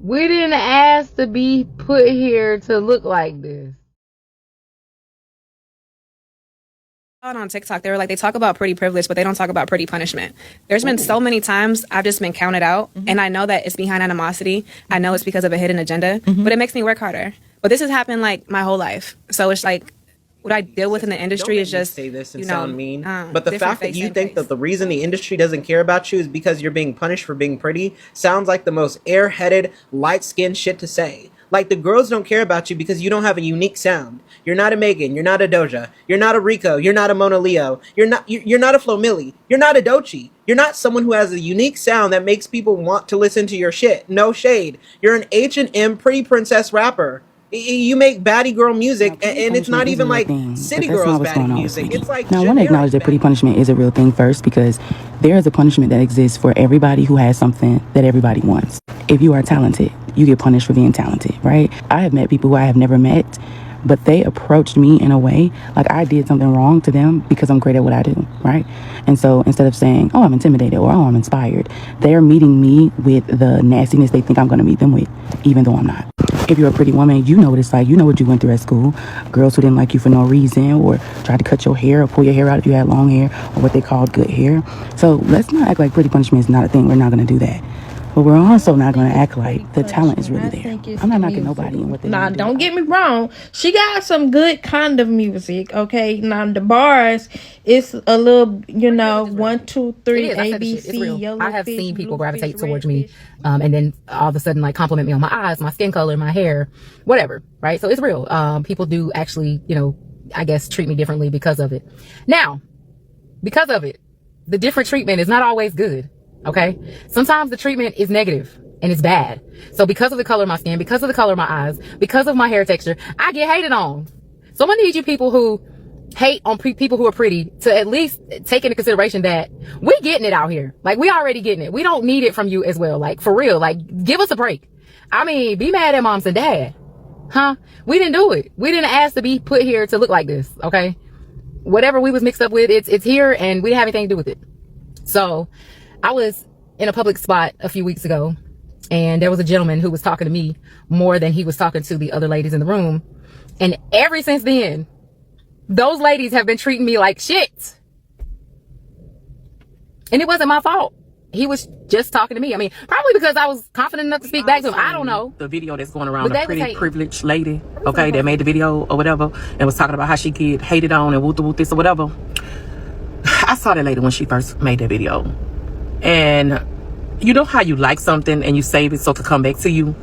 We didn't ask to be put here to look like this. On TikTok, they were like, they talk about pretty privilege, but they don't talk about pretty punishment. There's been so many times I've just been counted out, and I know that it's behind animosity. I know it's because of a hidden agenda, but it makes me work harder. But this has happened like my whole life, so it's like what I deal with in the industry is just say this and you know, sound mean, but the different fact that face, you same think face. that the reason the industry doesn't care about you is because you're being punished for being pretty sounds like the most airheaded, light-skinned shit to say. Like, the girls don't care about you because you don't have a unique sound. You're not a Megan. You're not a Doja. You're not a Rico. You're not a Mona Leo. You're not a Flo Milli. You're not a Doechii. You're not someone who has a unique sound that makes people want to listen to your shit. No shade. You're an H&M pretty princess rapper. You make baddie girl music, and it's not even like city girls baddie music. It's like now, I want to acknowledge that pretty punishment is a real thing first, because there is a punishment that exists for everybody who has something that everybody wants. If you are talented, you get punished for being talented, right? I have met people who I have never met, but they approached me in a way like I did something wrong to them because I'm great at what I do, right? And so instead of saying, oh, I'm intimidated or oh, I'm inspired, they're meeting me with the nastiness they think I'm going to meet them with, even though I'm not. If you're a pretty woman, you know what it's like. You know what you went through at school. Girls who didn't like you for no reason, or tried to cut your hair or pull your hair out if you had long hair, or what they called good hair. So let's not act like pretty punishment is not a thing. We're not going to do that. But we're also not going to act like the talent is really there. I'm not knocking nobody and what they Nah, do. don't get me wrong. She got some good kind of music, okay? Now, the bars, it's a little, you know, 1, 2, 3, A, B, C, yellow I have fish, seen people blue gravitate fish, towards red me, fish. and then all of a sudden, like, compliment me on my eyes, my skin color, my hair, whatever, right? So it's real. People do actually, you know, I guess, treat me differently because of it. Now, because of it, the different treatment is not always good, okay? Sometimes the treatment is negative and it's bad. So because of the color of my skin, because of the color of my eyes, because of my hair texture, I get hated on. So I'm gonna need you people who hate on people who are pretty to at least take into consideration that we getting it out here. Like, we already getting it. We don't need it from you as well. Like, for real, like, give us a break. I mean, be mad at moms and dad. Huh? We didn't do it. We didn't ask to be put here to look like this, okay? Whatever we was mixed up with, it's here, and we didn't have anything to do with it. So I was in a public spot a few weeks ago, and there was a gentleman who was talking to me more than he was talking to the other ladies in the room. And ever since then, those ladies have been treating me like shit. And it wasn't my fault. He was just talking to me. I mean, probably because I was confident enough to speak back to him. I don't know. The video that's going around, But a pretty they was privileged lady, okay, that made the video or whatever, and was talking about how she get hated on and woo this or whatever. I saw that lady when she first made that video. And you know how you like something and you save it so it can come back to you?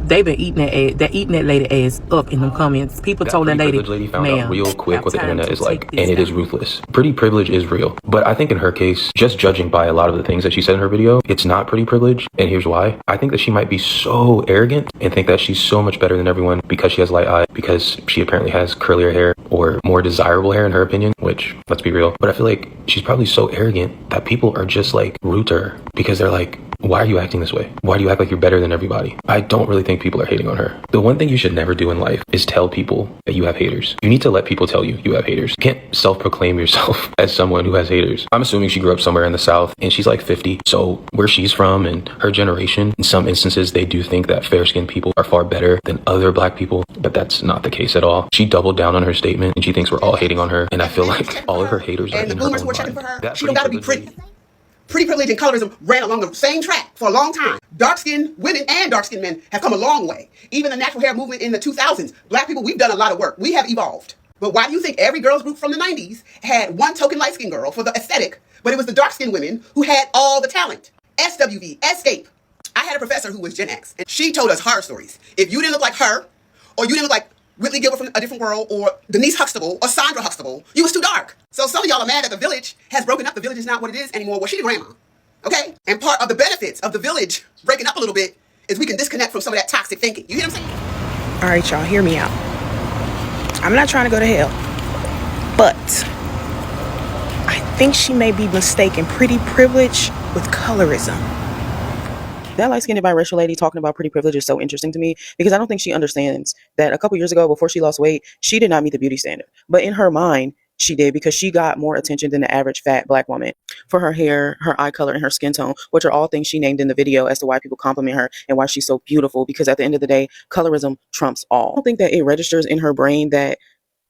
They've been eating they're eating that lady ass up in the comments. People told that lady found out real quick what the internet is like, and it is ruthless. Pretty privilege is real, but I think in her case, just judging by a lot of the things that she said in her video, it's not pretty privilege, and here's why. I think that she might be so arrogant and think that she's so much better than everyone because she has light eye, because she apparently has curlier hair or more desirable hair in her opinion, which, let's be real, but I feel like she's probably so arrogant that people are just like rude to her because they're like, why are you acting this way? Why do you act like you're better than everybody? I don't really think people are hating on her. The one thing you should never do in life is tell people that you have haters. You need to let people tell you you have haters. You can't self-proclaim yourself as someone who has haters. I'm assuming she grew up somewhere in the South and she's like 50. So where she's from and her generation, in some instances, they do think that fair-skinned people are far better than other black people, but that's not the case at all. She doubled down on her statement and she thinks we're all hating on her. And I feel like all of her haters are in her own mind. And the boomers were checking for her. She don't gotta be pretty. Pretty privilege and colorism ran along the same track for a long time. Dark-skinned women and dark-skinned men have come a long way. Even the natural hair movement in the 2000s, black people, we've done a lot of work. We have evolved. But why do you think every girls group from the 90s had one token light-skinned girl for the aesthetic, but it was the dark-skinned women who had all the talent? SWV, Escape. I had a professor who was Gen X, and she told us horror stories. If you didn't look like her, or you didn't look like Whitley Gilbert from A Different World, or Denise Huxtable, or Sandra Huxtable, you was too dark. So some of y'all are mad that the village has broken up. The village is not what it is anymore. Well, she's your grandma, okay? And part of the benefits of the village breaking up a little bit is we can disconnect from some of that toxic thinking. You hear what I'm saying? All right, y'all, hear me out. I'm not trying to go to hell, but I think she may be mistaken pretty privilege with colorism. That light-skinned biracial lady talking about pretty privilege is so interesting to me because I don't think she understands that a couple years ago, before she lost weight, she did not meet the beauty standard. But in her mind, she did, because she got more attention than the average fat black woman for her hair, her eye color, and her skin tone, which are all things she named in the video as to why people compliment her and why she's so beautiful. Because at the end of the day, colorism trumps all. I don't think that it registers in her brain that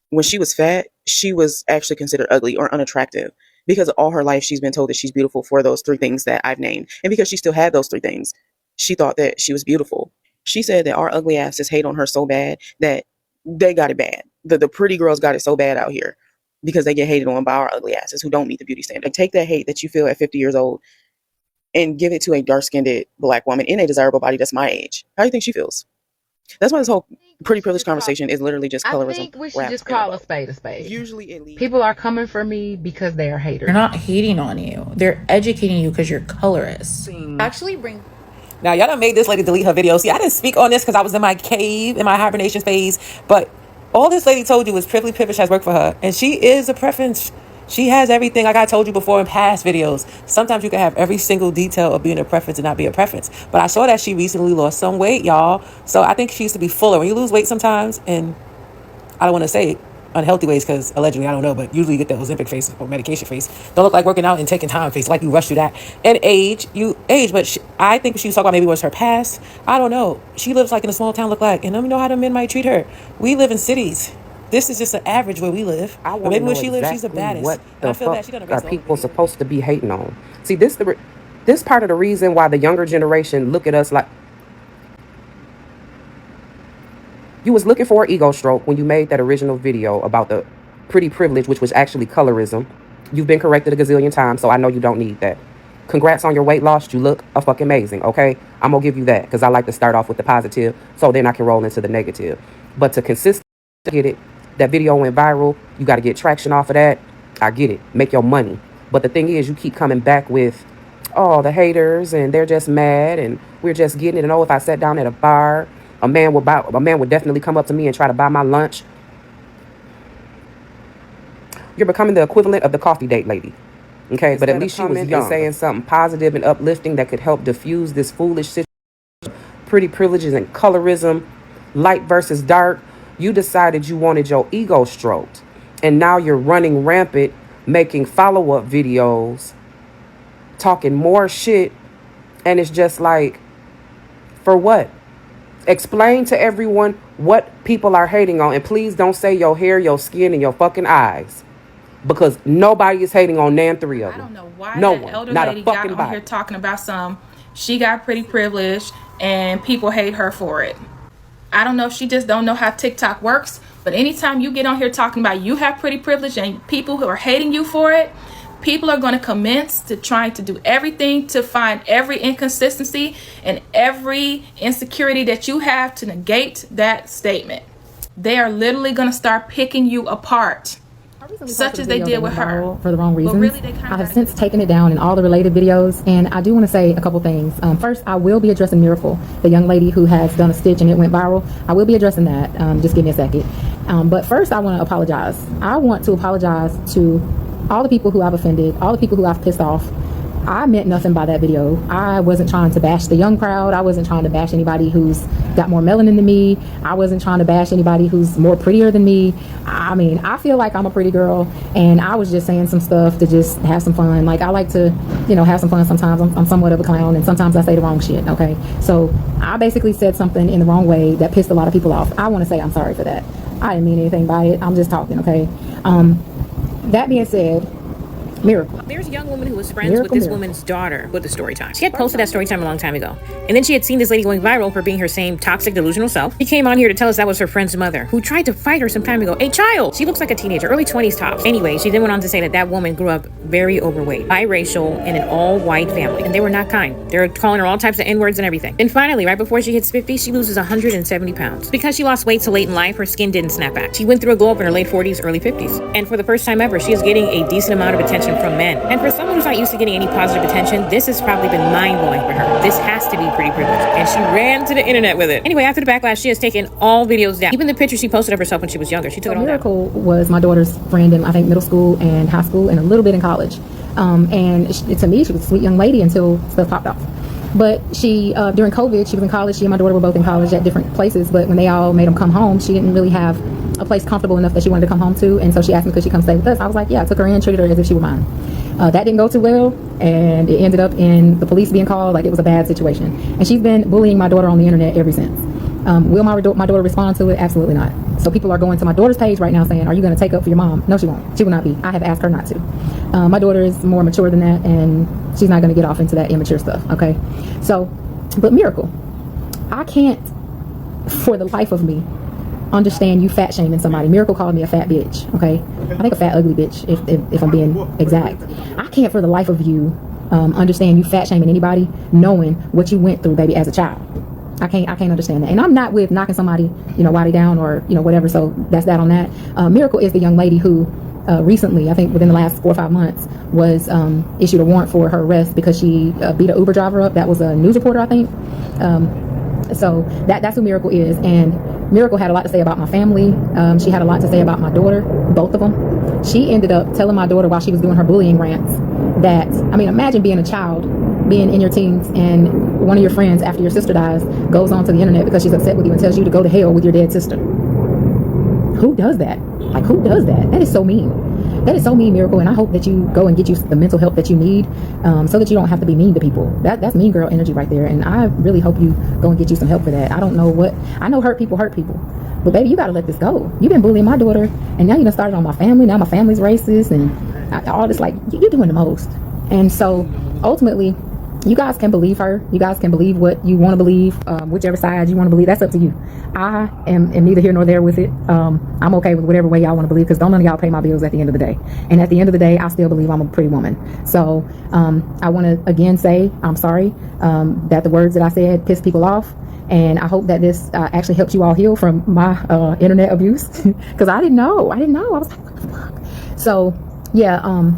when she was fat, she was actually considered ugly or unattractive, because all her life she's been told that she's beautiful for those three things that I've named. And because she still had those three things, she thought that she was beautiful. She said that our ugly asses hate on her so bad that they got it bad. The pretty girls got it so bad out here because they get hated on by our ugly asses who don't meet the beauty standard. Like, take that hate that you feel at 50 years old and give it to a dark-skinned black woman in a desirable body that's my age. How do you think she feels? That's why this whole pretty privilege conversation is literally just colorism. I think we should just call a spade a spade. Usually it leads. People are coming for me because they are haters. They're not hating on you. They're educating you because you're colorist. Actually bring... Now, y'all done made this lady delete her video. See, I didn't speak on this because I was in my cave, in my hibernation phase. But all this lady told you was privilege has worked for her. And she is a preference. She has everything, like I told you before in past videos. Sometimes you can have every single detail of being a preference and not be a preference. But I saw that she recently lost some weight, y'all. So I think she used to be fuller. When you lose weight sometimes, and I don't want to say unhealthy ways because allegedly, I don't know, but usually you get the Ozempic face or medication face. Don't look like working out and taking time face, like you rush through that. And you age, but I think she was talking about maybe it was her past. I don't know. She lives like in a small town, look like, and let me know how the men might treat her. We live in cities. This is just an average where we live. I but maybe when she exactly lives, she's the baddest. What And I the feel bad. fuck She done are people supposed to be hating on? See, this part of the reason why the younger generation look at us like you was looking for an ego stroke when you made that original video about the pretty privilege, which was actually colorism. You've been corrected a gazillion times, so I know you don't need that. Congrats on your weight loss. You look a fucking amazing, okay? I'm gonna give you that because I like to start off with the positive so then I can roll into the negative. But to consistently get it, that video went viral. You got to get traction off of that. I get it. Make your money. But the thing is, you keep coming back with, oh, the haters, and they're just mad, and we're just getting it. And oh, if I sat down at a bar, a man would definitely come up to me and try to buy my lunch. You're becoming the equivalent of the coffee date lady. Okay, but at least she was young, saying something positive and uplifting that could help diffuse this foolish situation. Pretty privileges and colorism, light versus dark. You decided you wanted your ego stroked, and now you're running rampant, making follow-up videos, talking more shit, and it's just like, for what? Explain to everyone what people are hating on, and please don't say your hair, your skin, and your fucking eyes, because nobody is hating on nan three of them. I don't know why no that one, elder not lady a got fucking on body. here talking about she got pretty privilege and people hate her for it. I don't know if she just don't know how TikTok works, but anytime you get on here talking about you have pretty privilege and people who are hating you for it, people are going to commence to trying to do everything to find every inconsistency and every insecurity that you have to negate that statement. They are literally going to start picking you apart, such as they did with her. For the wrong reasons. Really, I have since taken it down in all the related videos, and I do want to say a couple things. First, I will be addressing Miracle, the young lady who has done a stitch and it went viral. I will be addressing that. Just give me a second. But first, I want to apologize. I want to apologize to all the people who I've offended, all the people who I've pissed off. I meant nothing by that video. I wasn't trying to bash the young crowd. I wasn't trying to bash anybody who's got more melanin than me. I wasn't trying to bash anybody who's more prettier than me. I mean, I feel like I'm a pretty girl, and I was just saying some stuff to just have some fun. Like, I like to, have some fun sometimes. I'm somewhat of a clown, and sometimes I say the wrong shit, okay? So I basically said something in the wrong way that pissed a lot of people off. I want to say I'm sorry for that. I didn't mean anything by it. I'm just talking, okay? That being said, Miracle. There's a young woman who was friends with this woman's daughter with the story time. She had posted that story time a long time ago. And then she had seen this lady going viral for being her same toxic, delusional self. She came on here to tell us that was her friend's mother, who tried to fight her some time ago. A child! She looks like a teenager, early 20s tops. Anyway, she then went on to say that that woman grew up very overweight, biracial, in an all-white family. And they were not kind. They were calling her all types of N-words and everything. And finally, right before she hits 50, she loses 170 pounds. Because she lost weight so late in life, her skin didn't snap back. She went through a glow up in her late 40s, early 50s. And for the first time ever, she is getting a decent amount of attention from men. And for someone who's not used to getting any positive attention, this has probably been mind-blowing for her. This has to be pretty privileged. And she ran to the internet with it. Anyway, after the backlash, she has taken all videos down. Even the picture she posted of herself when she was younger, she took it all down. Miracle was my daughter's friend in, I think, middle school and high school and a little bit in college. And to me, she was a sweet young lady until stuff popped off. But she, during COVID, she was in college. She and my daughter were both in college at different places. But when they all made them come home, she didn't really have a place comfortable enough that she wanted to come home to, and so she asked me could she come stay with us. I was like, yeah. I took her in, treated her as if she were mine. That didn't go too well, and it ended up in the police being called. Like, it was a bad situation, and she's been bullying my daughter on the internet ever since. Will my daughter respond to it? Absolutely not. So people are going to my daughter's page right now saying, are you going to take up for your mom? No, she won't. She will not be. I have asked her not to. My daughter is more mature than that, and she's not going to get off into that immature stuff, okay? So, but Miracle, I can't, for the life of me, understand you fat shaming somebody. Miracle called me a fat bitch, okay? I think a fat ugly bitch, if I'm being exact. I can't for the life of you understand you fat shaming anybody knowing what you went through, baby, as a child. I can't understand that. And I'm not with knocking somebody, while they down or, whatever. So that's that on that. Miracle is the young lady who recently, I think within the last 4 or 5 months, was issued a warrant for her arrest because she beat an Uber driver up. That was a news reporter, I think. So that's who Miracle is. And Miracle had a lot to say about my family. She had a lot to say about my daughter, both of them. She ended up telling my daughter while she was doing her bullying rants that, imagine being a child, being in your teens, and one of your friends, after your sister dies, goes onto the internet because she's upset with you and tells you to go to hell with your dead sister. Who does that? Like, who does that? That is so mean. That is so mean, Miracle, and I hope that you go and get you the mental help that you need so that you don't have to be mean to people. That's mean girl energy right there, and I really hope you go and get you some help for that. I know hurt people, but baby, you got to let this go. You've been bullying my daughter, and now you done started on my family. Now my family's racist, and all this, like, you're doing the most. And so, ultimately, you guys can believe her. You guys can believe what you want to believe, whichever side you want to believe. That's up to you. I am neither here nor there with it. I'm okay with whatever way y'all want to believe, because don't none of y'all pay my bills at the end of the day. And at the end of the day, I still believe I'm a pretty woman. So I want to again say I'm sorry that the words that I said pissed people off. And I hope that this actually helps you all heal from my internet abuse, because I didn't know. I was like, what the fuck? So yeah,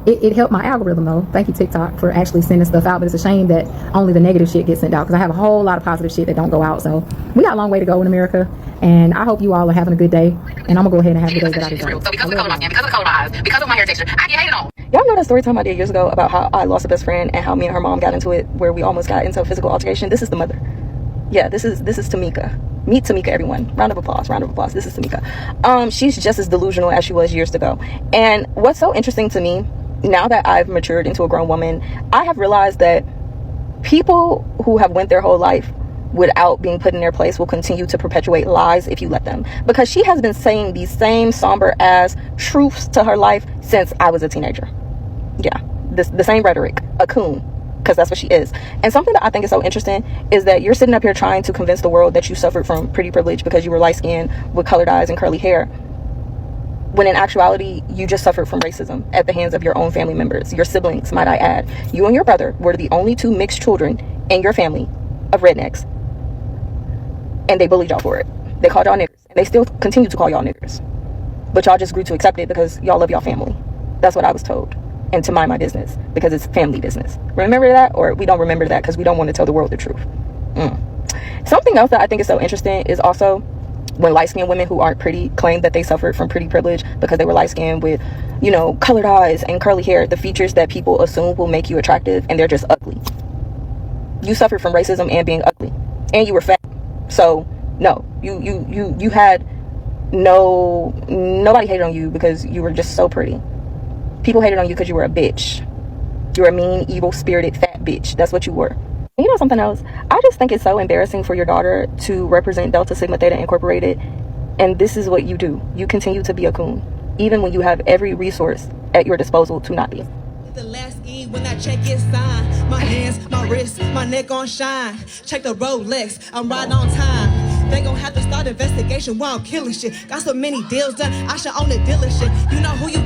it helped my algorithm though. Thank you, TikTok, for actually sending stuff out. But it's a shame that only the negative shit gets sent out, because I have a whole lot of positive shit that don't go out. So we got a long way to go in America, and I hope you all are having a good day. And I'm gonna go ahead and have the day that I deserve. So because of the color of my skin, because of the color of my eyes, because of my hair texture, I get hated on. Y'all know that story time I did years ago about how I lost a best friend and how me and her mom got into it, where we almost got into a physical altercation? This is the mother. Yeah, this is Tamika. Meet Tamika, everyone. Round of applause. This is Tamika. She's just as delusional as she was years ago. And what's so interesting to me, now that I've matured into a grown woman, I have realized that people who have went their whole life without being put in their place will continue to perpetuate lies if you let them. Because she has been saying these same somber ass truths to her life since I was a teenager. Yeah, the same rhetoric. A coon. Because that's what she is. And something that I think is so interesting is that you're sitting up here trying to convince the world that you suffered from pretty privilege because you were light-skinned with colored eyes and curly hair, when in actuality you just suffered from racism at the hands of your own family members, your siblings, might I add. You and your brother were the only two mixed children in your family of rednecks, and they bullied y'all for it. They called y'all niggers, and they still continue to call y'all niggers, but y'all just grew to accept it because y'all love y'all family. That's what I was told. And to mind my business, because it's family business. Remember that? Or we don't remember that because we don't want to tell the world the truth. Something else that I think is so interesting is also when light-skinned women who aren't pretty claim that they suffered from pretty privilege because they were light-skinned with, colored eyes and curly hair, the features that people assume will make you attractive, and they're just ugly. You suffered from racism and being ugly, and you were fat. So no, you had nobody hated on you because you were just so pretty. People hated on you because you were a bitch. You were a mean, evil-spirited, fat bitch. That's what you were. And you know something else? I just think it's so embarrassing for your daughter to represent Delta Sigma Theta Incorporated, and this is what you do. You continue to be a coon, even when you have every resource at your disposal to not be. The last game when that check is signed. My hands, my wrist, my neck on shine. Check the Rolex, I'm right on time. They gon' have to start investigation while I'm killing shit. Got so many deals done, I should own a dealership. You know who you